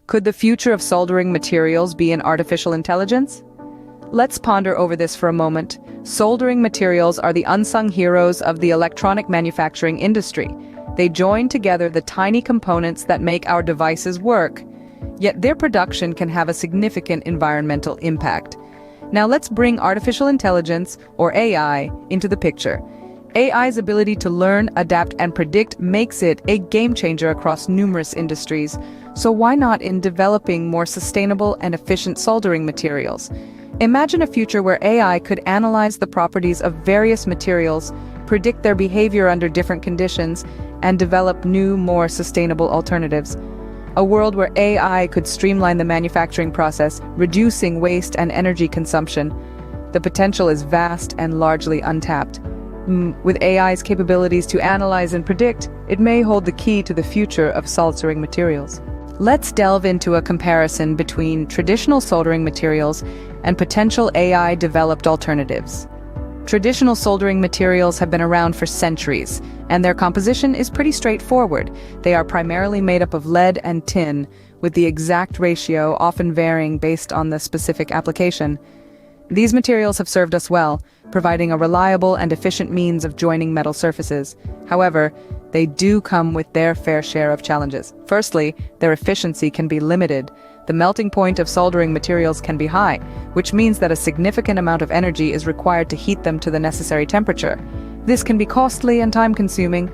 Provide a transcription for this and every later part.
Could the future of soldering materials be in artificial intelligence? Let's ponder over this for a moment. Soldering materials are the unsung heroes of the electronic manufacturing industry. They join together the tiny components that make our devices work. Yet their production can have a significant environmental impact. Now let's bring artificial intelligence, or AI, into the picture. AI's ability to learn, adapt, and predict makes it a game-changer across numerous industries. So why not in developing more sustainable and efficient soldering materials? Imagine a future where AI could analyze the properties of various materials, predict their behavior under different conditions, and develop new, more sustainable alternatives. A world where AI could streamline the manufacturing process, reducing waste and energy consumption. The potential is vast and largely untapped. With AI's capabilities to analyze and predict, it may hold the key to the future of soldering materials. Let's delve into a comparison between traditional soldering materials and potential AI-developed alternatives. Traditional soldering materials have been around for centuries, and their composition is pretty straightforward. They are primarily made up of lead and tin, with the exact ratio often varying based on the specific application. These materials have served us well, providing a reliable and efficient means of joining metal surfaces. However, they do come with their fair share of challenges. Firstly, their efficiency can be limited. The melting point of soldering materials can be high, which means that a significant amount of energy is required to heat them to the necessary temperature. This can be costly and time-consuming.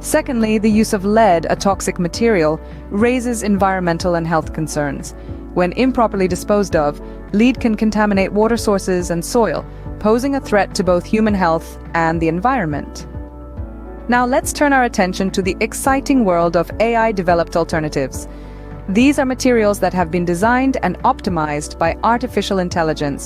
Secondly, the use of lead, a toxic material, raises environmental and health concerns. When improperly disposed of, lead can contaminate water sources and soil, posing a threat to both human health and the environment. Now let's turn our attention to the exciting world of AI-developed alternatives. These are materials that have been designed and optimized by artificial intelligence.